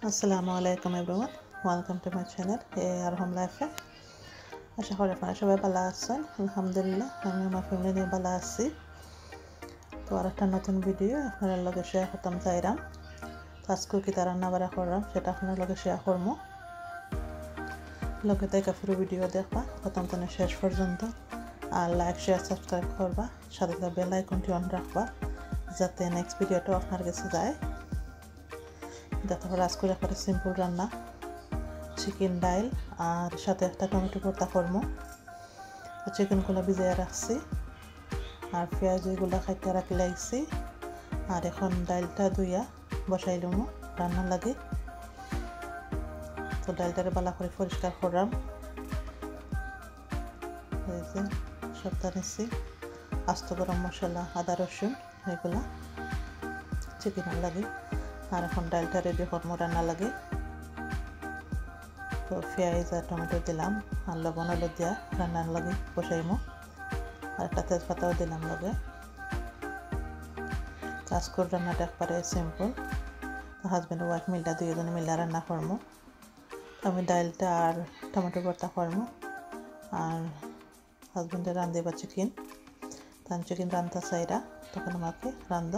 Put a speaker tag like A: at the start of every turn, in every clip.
A: Assalamualaikum everyone, welcome to my channel AR Home Life. আশা করি আপনারা সবাই ভালো আছেন। আলহামদুলিল্লাহ আমি আমার ফ্যামিলি নিয়ে ভালো আছি। তো আর একটা নতুন ভিডিও আপনাদের লগে শেয়ার করতাম চাইলাম। আজকে কি তারা রান্না বাড়া করলাম সেটা আপনাদের লগে শেয়ার করব। লগে থেকে পুরো ভিডিও দেখবা প্রথম থেকে শেষ পর্যন্ত, আর লাইক শেয়ার সাবস্ক্রাইব করবা, সাথে সাথে বেল আইকনটি অন রাখবা যাতে নেক্সট ভিডিওটা আপনার কাছে যায়। তারপর আজকে একটা সিম্পল রান্না, চিকেন ডাইল আর সাথে একটা টমেটো ভর্তা করবো। তো চিকেনগুলো ভিজিয়ে রাখছি আর পেঁয়াজগুলো খাইতে রাখি লাগছি, আর এখন ডাইলটা ধুইয়া বসাইলাম রান্নার লাগে। তো ডাইলটারে ভালো করে পরিষ্কার করলাম, এই যে সবটা নিচ্ছি, আস্ত গরম মশলা, আদা রসুন এগুলা চিকেনের লাগে। আর এখন ডালটা রেডি করবো রান্না লাগে। তো পেঁয়াজ আর টমেটো দিলাম আর লবণ হলুদ দিয়া রান্নার লাগে বসাইমো, আর একটা তেজপাতাও দিলাম লগে। আজকের রান্নাটা একবারে সিম্পল, হাজব্যান্ড ওয়াইফ মিলটা দুইজনে মিলে রান্না করবো। আমি ডালটা আর টমেটো ভর্তা করবো, আর হাজব্যান্ডে রাঁধিবা চিকেন। তার চিকেন রান্ধা চাইরা তখন আমাকে রান্ধ।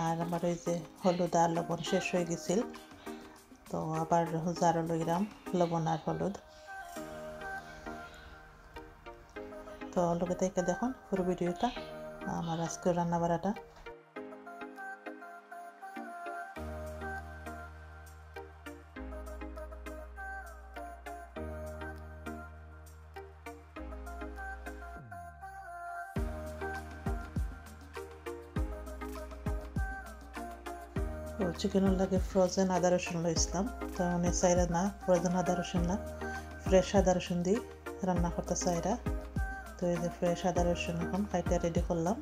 A: আর আমার ওই যে হলুদ আর লবণ শেষ হয়ে গেছিল, তো আবার জারও লইলাম লবণ আর হলুদ। তো লগে থেকে দেখুন পুরো ভিডিওটা আমার আজকে রান্না বাড়াটা। চিকেনের লাগে ফ্রোজেন আদা রসুন লইছিলাম, তো অনেক চাইরা না ফ্রোজেন আদা রসুন না, ফ্রেশ আদা রসুন দিয়ে রান্না করতে চাইরা। তো এই যে ফ্রেশ আদা রসুন এখন কাইটা রেডি করলাম।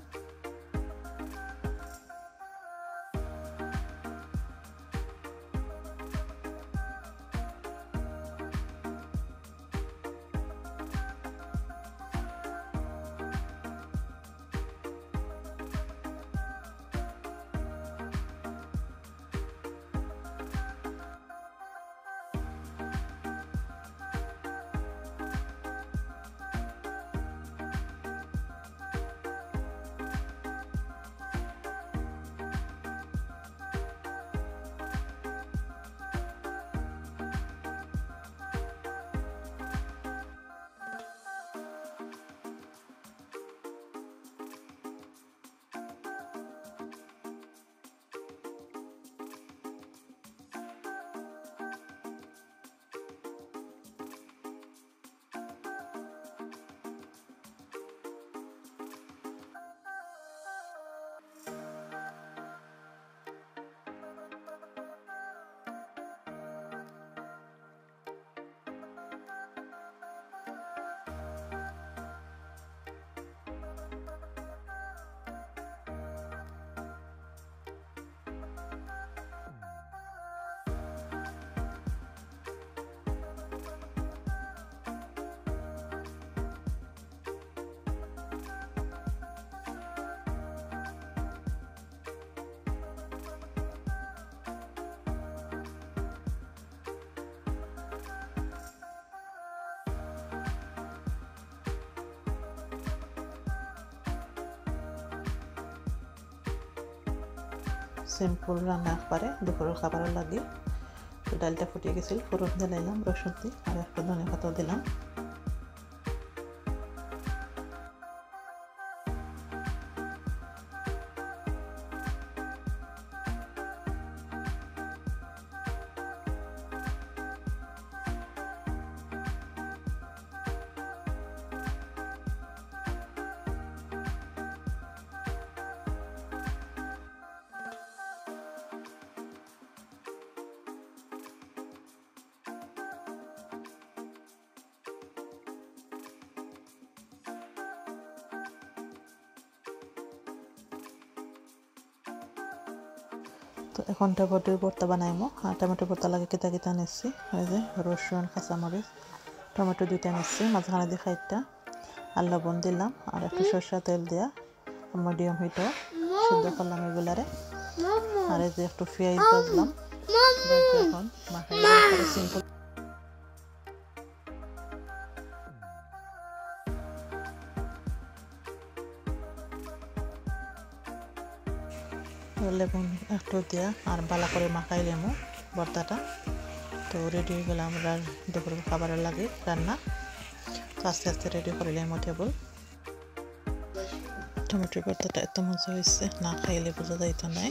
A: সিম্পল রান্না একবারে দুপুরের খাবারের লাগে। তো ডালটা ফুটিয়ে গেছিল, ফোড়ন দিলাম রসুন দিয়ে, আর একটা ধনে পাতাও দিলাম। তো এখন টমেটোর ভর্তা বানাইমো, আর টমেটো ভর্তা লাগে কেতা কেতা নিচ্ছি, ওই যে রসুন কাঁচামরিচ টমেটো দুইটা নিচ্ছি, মাঝখানে দিয়ে খাইটা আর লবণ দিলাম, আর একটু সরষা তেল দিয়া মিডিয়াম হিটে সিদ্ধ করলাম এগুলারে। আর এই যে একটু পেঁয়াজ ভাজলাম, এখন মাখাই সিম্পল লেবুন একটু দিয়া আর বালা করে মাখাই লেমু ভর্তাটা তো রেডি হয়ে গেল আমরা দুপুরের খাবারের লাগে রান্না তো আস্তে আস্তে রেডি করে লেমু টেবল টমেটোর ভর্তাটা এত মজা হয়েছে না খাইলে বোঝা যাইতো না